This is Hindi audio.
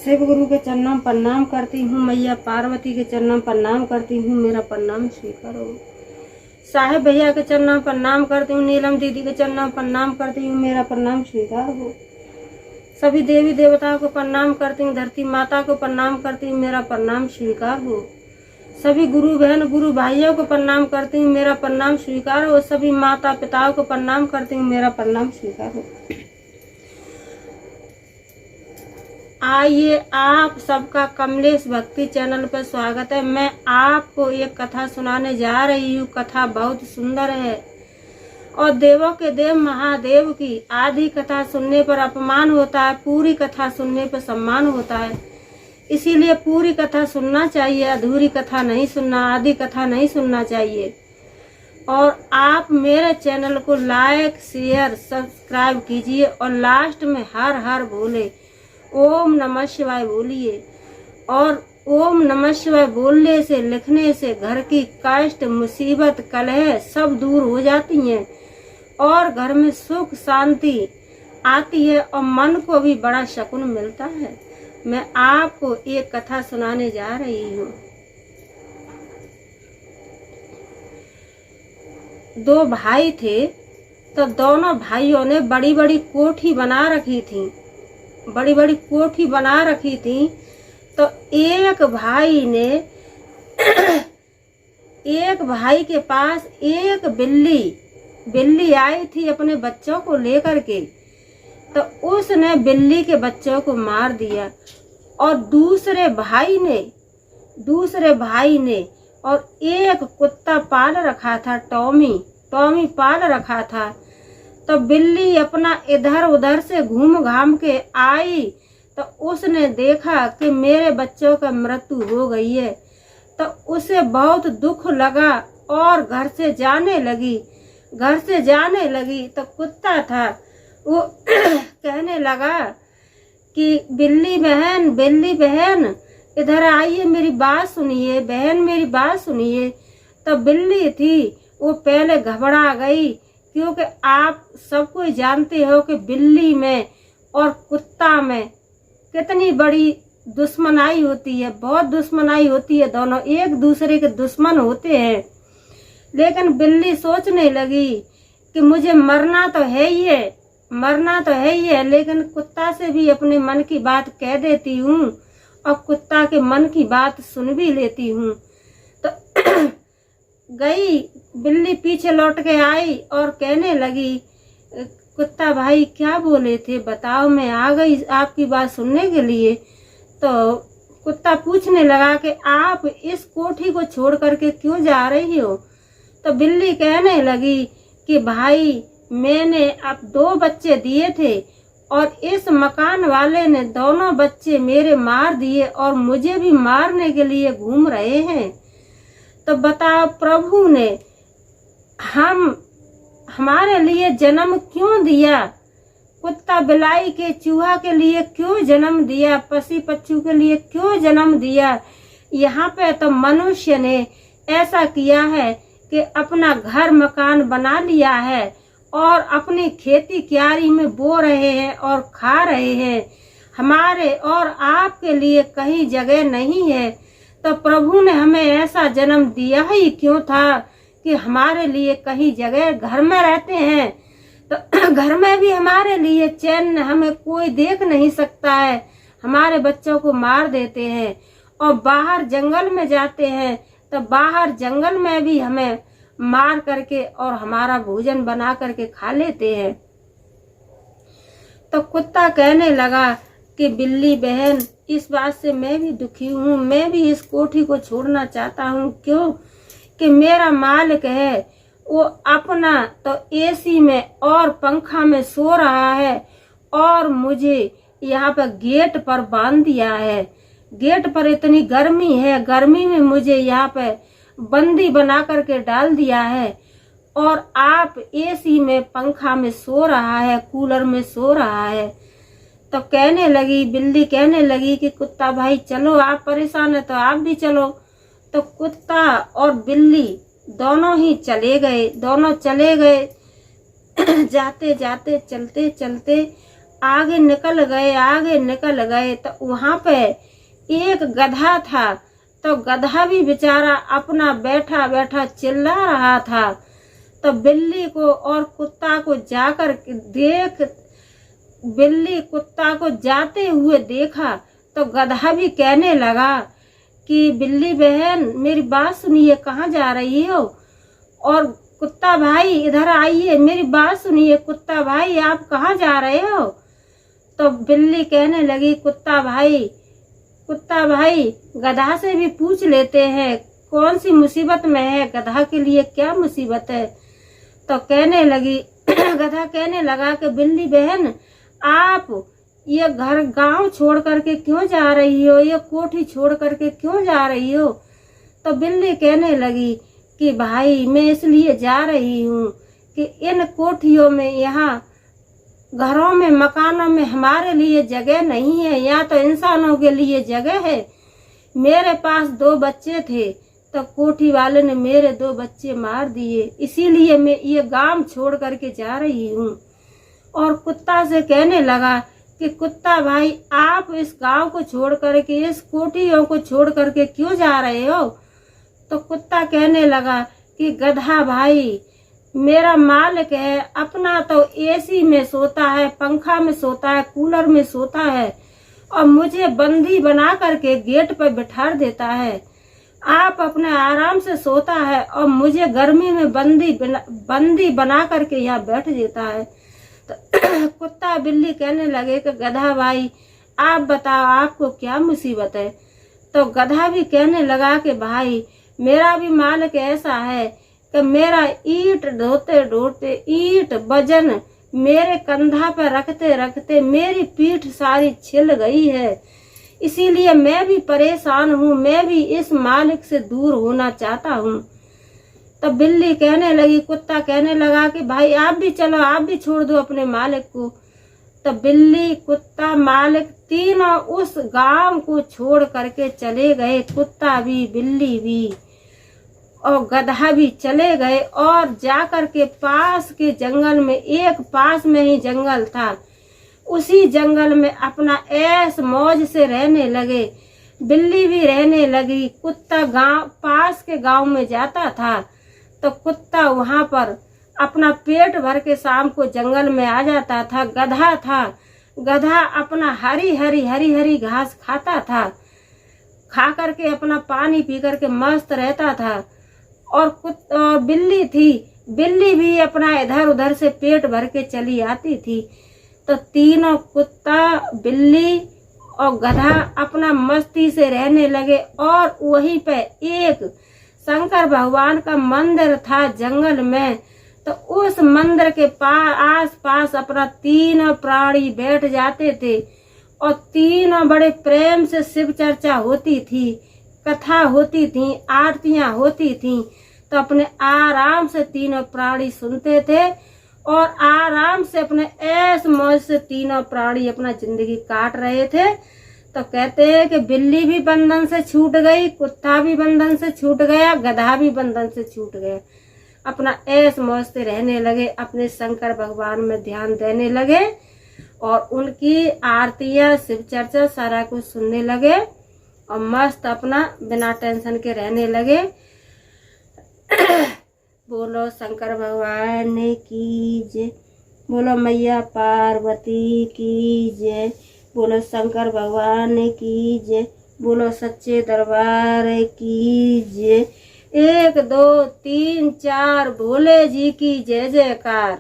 शिव गुरु के चरणों में प्रणाम करती हूँ। मैया पार्वती के चरणों में प्रणाम करती हूँ। मेरा प्रणाम स्वीकार हो। साहेब भैया के चरणों में प्रणाम करती हूँ। नीलम दीदी के चरणों में प्रणाम करती हूँ। मेरा प्रणाम स्वीकार हो। सभी देवी देवताओं को प्रणाम करती हूँ। धरती माता को प्रणाम करती हूँ। मेरा प्रणाम स्वीकार हो। सभी गुरु बहन गुरु भाइयों को प्रणाम करती हूँ। मेरा प्रणाम स्वीकार हो। सभी माता पिताओं को प्रणाम करती हूँ। मेरा प्रणाम स्वीकार हो। आइए आप सबका कमलेश भक्ति चैनल पर स्वागत है। मैं आपको एक कथा सुनाने जा रही हूँ। कथा बहुत सुंदर है और देवों के देव महादेव की आधी कथा सुनने पर अपमान होता है, पूरी कथा सुनने पर सम्मान होता है। इसीलिए पूरी कथा सुनना चाहिए, अधूरी कथा नहीं सुनना, आधी कथा नहीं सुनना चाहिए। और आप मेरे चैनल को लाइक शेयर सब्सक्राइब कीजिए और लास्ट में हर हर बोले ओम नमः शिवाय बोलिए। और ओम नमः शिवाय बोलने से लिखने से घर की कष्ट मुसीबत कलह सब दूर हो जाती हैं और घर में सुख शांति आती है और मन को भी बड़ा सुकून मिलता है। मैं आपको एक कथा सुनाने जा रही हूँ। दो भाई थे तो दोनों भाइयों ने बड़ी बड़ी कोठी बना रखी थी। बड़ी बड़ी कोठी बना रखी थी तो एक भाई के पास एक बिल्ली आई थी अपने बच्चों को लेकर के। तो उसने बिल्ली के बच्चों को मार दिया और दूसरे भाई ने और एक कुत्ता पाल रखा था, टॉमी पाल रखा था। तो बिल्ली अपना इधर उधर से घूम घाम के आई तो उसने देखा कि मेरे बच्चों का मृत्यु हो गई है। तो उसे बहुत दुख लगा और घर से जाने लगी। तो कुत्ता था वो कहने लगा कि बिल्ली बहन इधर आइए, मेरी बात सुनिए बहन, मेरी बात सुनिए। तो बिल्ली थी वो पहले घबरा गई, क्योंकि आप सब कोई जानते हो कि बिल्ली में और कुत्ता में कितनी बड़ी दुश्मनाई होती है, बहुत दुश्मनाई होती है। दोनों एक दूसरे के दुश्मन होते हैं। लेकिन बिल्ली सोचने लगी कि मुझे मरना तो है ही है, लेकिन कुत्ता से भी अपने मन की बात कह देती हूँ और कुत्ता के मन की बात सुन भी लेती हूँ। तो गई बिल्ली, पीछे लौट के आई और कहने लगी, कुत्ता भाई क्या बोले थे बताओ, मैं आ गई आपकी बात सुनने के लिए। तो कुत्ता पूछने लगा कि आप इस कोठी को छोड़ करके क्यों जा रही हो। तो बिल्ली कहने लगी कि भाई मैंने अब 2 बच्चे दिए थे और इस मकान वाले ने दोनों बच्चे मेरे मार दिए और मुझे भी मारने के लिए घूम रहे हैं। तो बताओ प्रभु ने हमारे लिए जन्म क्यों दिया, कुत्ता बिलाई के चूहा के लिए क्यों जन्म दिया, पशु पक्षी के लिए क्यों जन्म दिया। यहाँ पे तो मनुष्य ने ऐसा किया है कि अपना घर मकान बना लिया है और अपनी खेती क्यारी में बो रहे हैं और खा रहे हैं। हमारे और आपके लिए कहीं जगह नहीं है। तो प्रभु ने हमें ऐसा जन्म दिया ही क्यों था कि हमारे लिए कहीं जगह, घर में रहते हैं तो घर में भी हमारे लिए चैन हमें कोई देख नहीं सकता है। हमारे बच्चों को मार देते हैं और बाहर जंगल में जाते हैं तो बाहर जंगल में भी हमें मार करके और हमारा भोजन बना करके खा लेते हैं। तो कुत्ता कहने लगा कि बिल्ली बहन इस बात से मैं भी दुखी हूँ, मैं भी इस कोठी को छोड़ना चाहता हूँ। क्यों कि मेरा मालिक है वो अपना तो एसी में और पंखा में सो रहा है और मुझे यहाँ पर गेट पर बांध दिया है। गेट पर इतनी गर्मी है, गर्मी में मुझे यहाँ पे बंदी बना करके डाल दिया है और आप एसी में पंखा में सो रहा है, कूलर में सो रहा है। तो बिल्ली कहने लगी कि कुत्ता भाई चलो, आप परेशान है तो आप भी चलो। तो कुत्ता और बिल्ली दोनों ही चले गए। जाते जाते चलते चलते आगे निकल गए तो वहां पे एक गधा था। तो गधा भी बेचारा अपना बैठा बैठा चिल्ला रहा था। तो बिल्ली को और कुत्ता को जाकर बिल्ली कुत्ता को जाते हुए देखा तो गधा भी कहने लगा कि बिल्ली बहन मेरी बात सुनिए, कहाँ जा रही हो? और कुत्ता भाई इधर आइए, मेरी बात सुनिए, कुत्ता भाई आप कहाँ जा रहे हो? तो बिल्ली कहने लगी कुत्ता भाई गधा से भी पूछ लेते हैं कौन सी मुसीबत में है, गधा के लिए क्या मुसीबत है? तो कहने लगी गधा कहने लगा कि बिल्ली बहन आप ये घर गांव छोड़ करके क्यों जा रही हो, ये कोठी छोड़ करके क्यों जा रही हो? तो बिल्ली कहने लगी कि भाई मैं इसलिए जा रही हूँ कि इन कोठियों में, यहाँ घरों में, मकानों में हमारे लिए जगह नहीं है, यहाँ तो इंसानों के लिए जगह है। मेरे पास 2 बच्चे थे तो कोठी वाले ने मेरे 2 बच्चे मार दिए, इसीलिए मैं ये गांव छोड़ करके जा रही हूँ। और कुत्ता से कहने लगा कि कुत्ता भाई आप इस गांव को छोड़ करके, इस कोठियों को छोड़ करके क्यों जा रहे हो? तो कुत्ता कहने लगा कि गधा भाई मेरा मालिक है, अपना तो एसी में सोता है, पंखा में सोता है, कूलर में सोता है और मुझे बंदी बना करके गेट पर बिठा देता है। आप अपने आराम से सोता है और मुझे गर्मी में बंदी बना करके यहाँ बैठ देता है। तो कुत्ता बिल्ली कहने लगे कि गधा भाई आप बताओ आपको क्या मुसीबत है? तो गधा भी कहने लगा कि भाई मेरा भी मालिक ऐसा है कि मेरा ईंट ढोते ढोते ईंट वजन मेरे कंधा पर रखते रखते मेरी पीठ सारी छिल गई है, इसीलिए मैं भी परेशान हूँ, मैं भी इस मालिक से दूर होना चाहता हूँ। तो बिल्ली कहने लगी, कुत्ता कहने लगा कि भाई आप भी चलो, आप भी छोड़ दो अपने मालिक को। तो बिल्ली कुत्ता मालिक तीनों उस गांव को छोड़ करके चले गए, कुत्ता भी बिल्ली भी और गधा भी चले गए। और जाकर के पास के जंगल में, एक पास में ही जंगल था, उसी जंगल में अपना ऐश मौज से रहने लगे। बिल्ली भी रहने लगी। कुत्ता पास के गांव में जाता था तो कुत्ता वहां पर अपना पेट भर के शाम को जंगल में आ जाता था। गधा अपना हरी हरी घास खाता था, खा करके अपना पानी पी करके मस्त रहता था। और बिल्ली थी, बिल्ली भी अपना इधर उधर से पेट भर के चली आती थी। तो तीनों कुत्ता, बिल्ली और गधा अपना मस्ती से रहने लगे। और वहीं पे एक शंकर भगवान का मंदिर था जंगल में। तो उस मंदिर के आस पास अपना तीनों प्राणी बैठ जाते थे और तीनों बड़े प्रेम से शिव चर्चा होती थी, कथा होती थी, आरतियां होती थी। तो अपने आराम से तीनों प्राणी सुनते थे और आराम से अपने ऐश मौज से तीनों प्राणी अपना जिंदगी काट रहे थे। तो कहते हैं कि बिल्ली भी बंधन से छूट गई, कुत्ता भी बंधन से छूट गया, गधा भी बंधन से छूट गया। अपना ऐश मौज से रहने लगे, अपने शंकर भगवान में ध्यान देने लगे और उनकी आरतियां, शिव चर्चा सारा कुछ सुनने लगे और मस्त अपना बिना टेंशन के रहने लगे। बोलो शंकर भगवान की जय, बोलो मैया पार्वती की जय, बोलो शंकर भगवान की जय, बोलो सच्चे दरबार की जय। 1 2 3 4 भोले जी की जय जयकार।